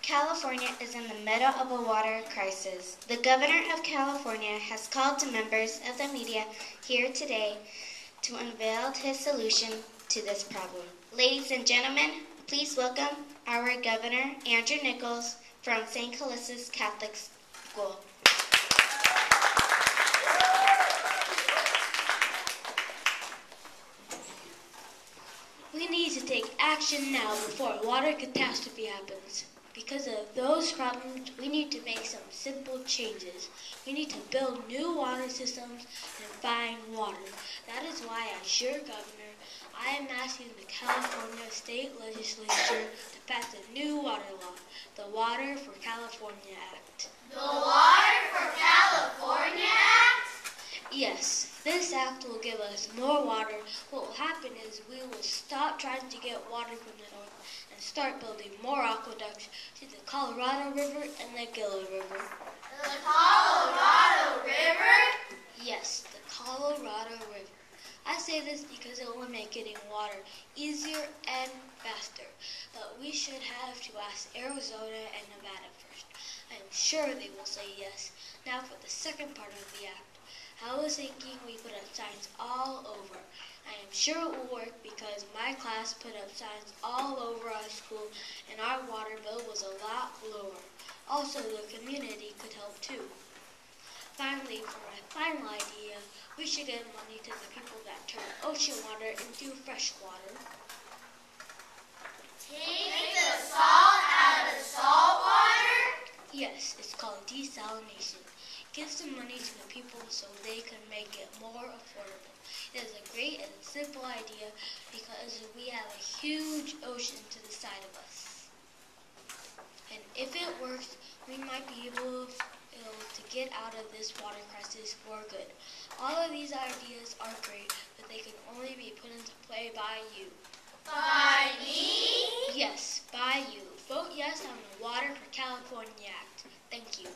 California is in the middle of a water crisis. The governor of California has called to members of the media here today to unveil his solution to this problem. Ladies and gentlemen, please welcome our Governor, Andrew Nichols, from St. Callistus Catholic School. We need to take action now before a water catastrophe happens. Because of those problems, we need to make some simple changes. We need to build new water systems and find water. That is why, as your governor, I am asking the California State Legislature to pass a new water law, the Water for California Act. The Water for California Act? Yes, this act will give us more water. What will happen is we will stop trying to get water from the north and start building more aqueducts to the Colorado River and the Gila River. The Colorado River? Yes, the Colorado River. I say this because it will make getting water easier and faster. But we should have to ask Arizona and Nevada first. I am sure they will say yes. Now for the second part of the act. I was thinking we put up signs all over. I am sure it will work because my class put up signs all over our school and our water bill was a lot lower. Also, the community could help too. Finally, for my final idea, we should give money to the people that turn ocean water into fresh water. Take the salt out of salt water? Yes, it's called desalination. Give some money to the people so they can make it more affordable. It is a great and simple idea because we have a huge ocean to the side of us. And if it works, we might be able to get out of this water crisis for good. All of these ideas are great, but they can only be put into play by you. By me? Yes, by you. Vote yes on the Water for California Act. Thank you.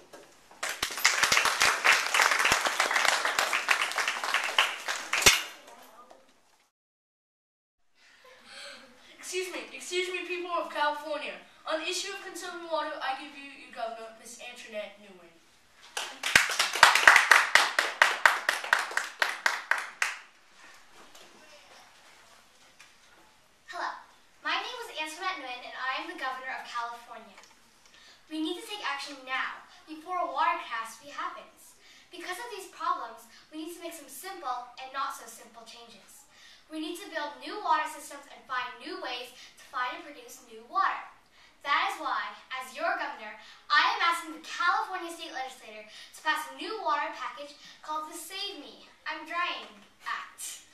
Excuse me, people of California. On the issue of conserving water, I give you your governor, Miss Antoinette Newman. Hello, my name is Antoinette Nguyen and I am the governor of California. We need to take action now before a water catastrophe happens. Because of these problems, we need to make some simple and not so simple changes. We need to build new water systems and find new ways to find and produce new water. That is why, as your governor, I am asking the California State Legislature to pass a new water package called the Save Me, I'm Drying Act.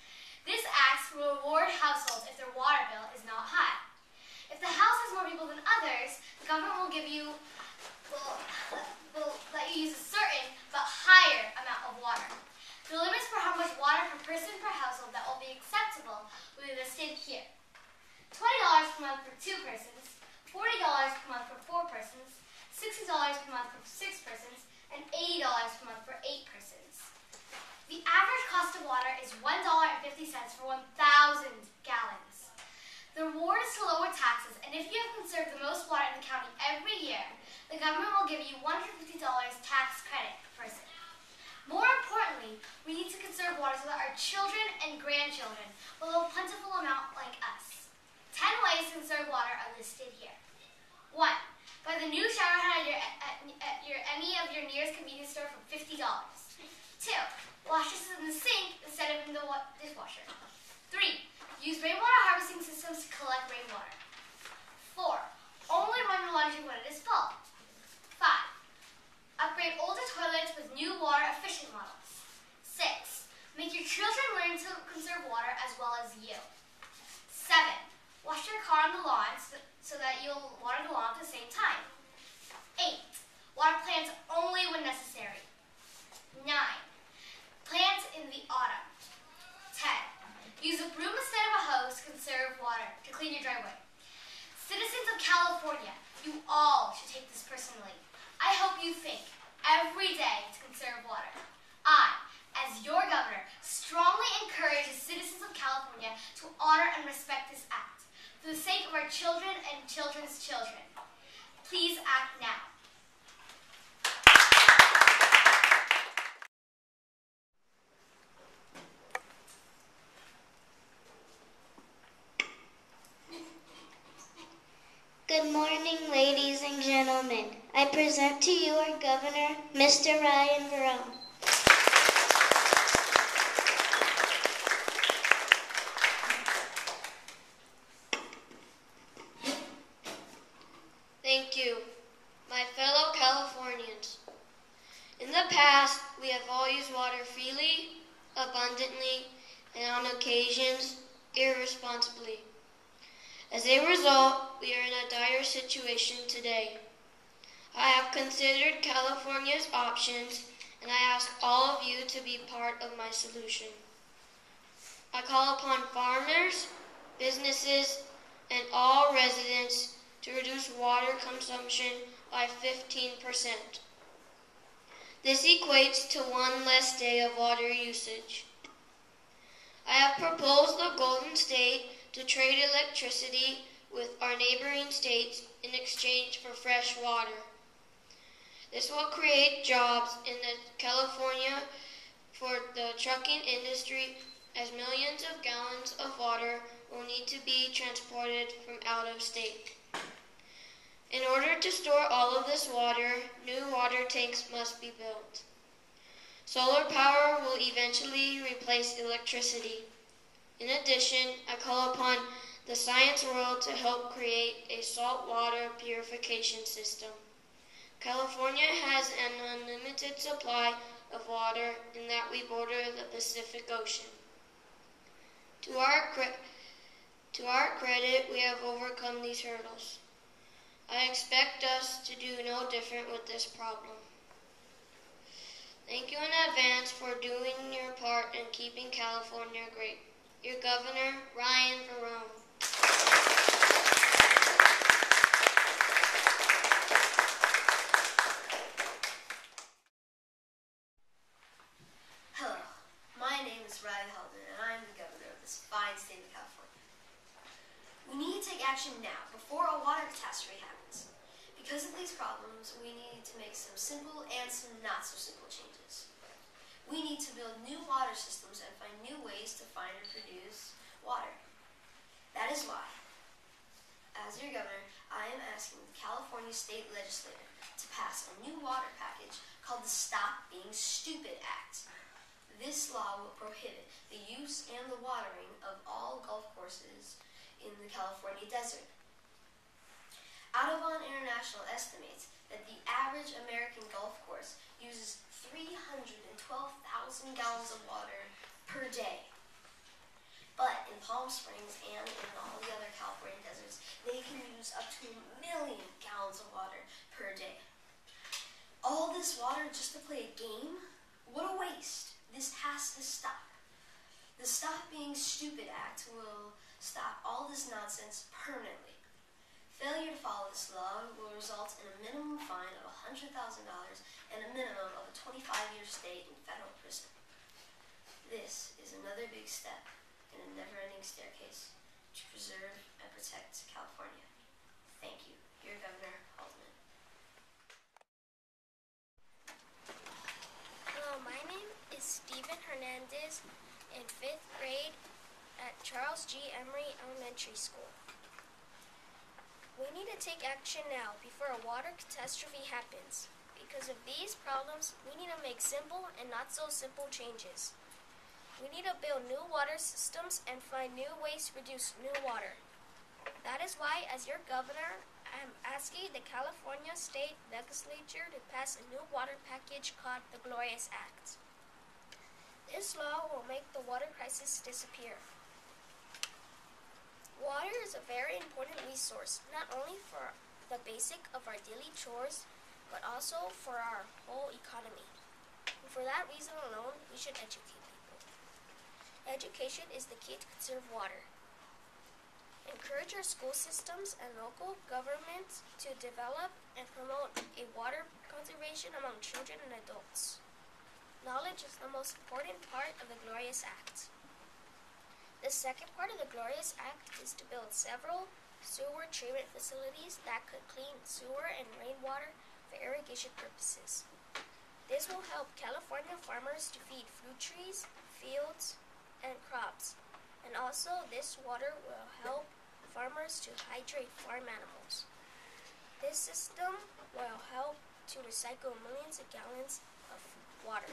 This act will reward households if their water bill is not high. If the house has more people than others, the government will let you use a certain but higher amount of water. The limits for how much water per person per household that will be acceptable will be listed here. $20 per month for 2 persons, $40 per month for 4 persons, $60 per month for 6 persons, and $80 per month for 8 persons. The average cost of water is $1.50 for 1,000 gallons. The reward is to lower taxes, and if you have conserved the most water in the county every year, the government will give you $150 tax credit per person. More importantly, we need to conserve water so that our children and grandchildren will have a plentiful amount like us. 10 ways to conserve water are listed here. 1. Buy the new shower head at any of your nearest convenience store for $50. 2. Wash dishes in the sink instead of in the dishwasher. 3. Use rainwater harvesting systems to collect rainwater. 4. Only run your laundry when it is full. 5. Upgrade older toilets with new water-efficient models. 6. Make your children learn to conserve water as well as you. 7. Wash your car on the lawn so that you'll water the lawn at the same time. 8. Water plants only when necessary. 9. Plant in the autumn. 10. Use a broom instead of a hose to conserve water to clean your driveway. Citizens of California, you all should take this personally. I hope you think every day to conserve water. I, as your governor, strongly encourage the citizens of California to honor and respect this act for the sake of our children and children's children. Please act now. Good morning, ladies and gentlemen. I present to you our governor, Mr. Ryan Verone. Thank you, my fellow Californians. In the past, we have all used water freely, abundantly, and on occasions, irresponsibly. As a result, we are in a dire situation today. I have considered California's options, and I ask all of you to be part of my solution. I call upon farmers, businesses, and all residents to reduce water consumption by 15%. This equates to 1 less day of water usage. I have proposed the Golden State to trade electricity with our neighboring states in exchange for fresh water. This will create jobs in California for the trucking industry, as millions of gallons of water will need to be transported from out of state. In order to store all of this water, new water tanks must be built. Solar power will eventually replace electricity. In addition, I call upon the science world to help create a saltwater purification system. California has an unlimited supply of water in that we border the Pacific Ocean. To our credit, we have overcome these hurdles. I expect us to do no different with this problem. Thank you in advance for doing your part in keeping California great. Your Governor, Ryan Verone. Hello, my name is Riley Haldeman, and I am the governor of this fine state of California. We need to take action now, before a water catastrophe happens. Because of these problems, we need to make some simple and some not so simple changes. We need to build new water systems and find new ways to find and produce water. That is why, as your governor, I am asking the California State Legislature to pass a new water package called the Stop Being Stupid Act. This law will prohibit the use and the watering of all golf courses in the California desert. Audubon International estimates that the average American golf course uses 312,000 gallons of water per day. But in Palm Springs and in all the other California deserts, they can use up to 1 million gallons of water per day. All this water just to play a game? What a waste. This has to stop. The Stop Being Stupid Act will stop all this nonsense permanently. Failure to follow this law will result in a minimum fine of $100,000 and a minimum of a 25-year stay in federal prison. This is another big step in a never-ending staircase to preserve and protect California. Thank you, your Governor Haldeman. Hello, my name is Steven Hernandez in 5th grade at Charles G. Emery Elementary School. We need to take action now before a water catastrophe happens. Because of these problems, we need to make simple and not so simple changes. We need to build new water systems and find new ways to produce new water. That is why, as your governor, I am asking the California State Legislature to pass a new water package called the Glorious Act. This law will make the water crisis disappear. Water is a very important resource, not only for the basic of our daily chores, but also for our whole economy. And for that reason alone, we should educate people. Education is the key to conserve water. Encourage our school systems and local governments to develop and promote a water conservation among children and adults. Knowledge is the most important part of the Glorious Act. The second part of the Glorious Act is to build several sewer treatment facilities that could clean sewer and rainwater for irrigation purposes. This will help California farmers to feed fruit trees, fields, and crops. And also, this water will help farmers to hydrate farm animals. This system will help to recycle millions of gallons of water.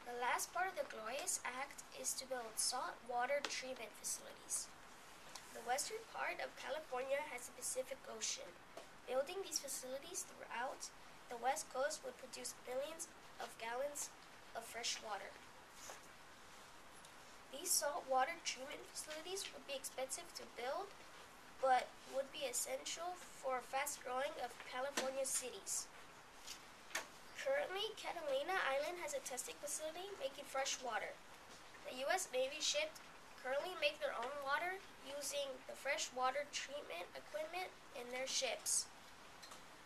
The last part of the Glorious Act is to build salt water treatment facilities. The western part of California has the Pacific Ocean. Building these facilities throughout the West Coast would produce millions of gallons of fresh water. These saltwater treatment facilities would be expensive to build, but would be essential for fast growing of California cities. Currently, Catalina Island has a testing facility making fresh water. The U.S. Navy ships currently make their own water using the fresh water treatment equipment in their ships.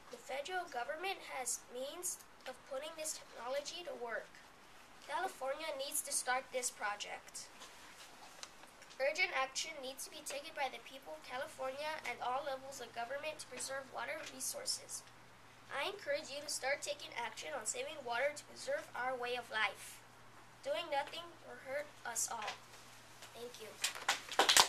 The federal government has means of putting this technology to work. California needs to start this project. Urgent action needs to be taken by the people of California and all levels of government to preserve water resources. I encourage you to start taking action on saving water to preserve our way of life. Doing nothing will hurt us all. Thank you.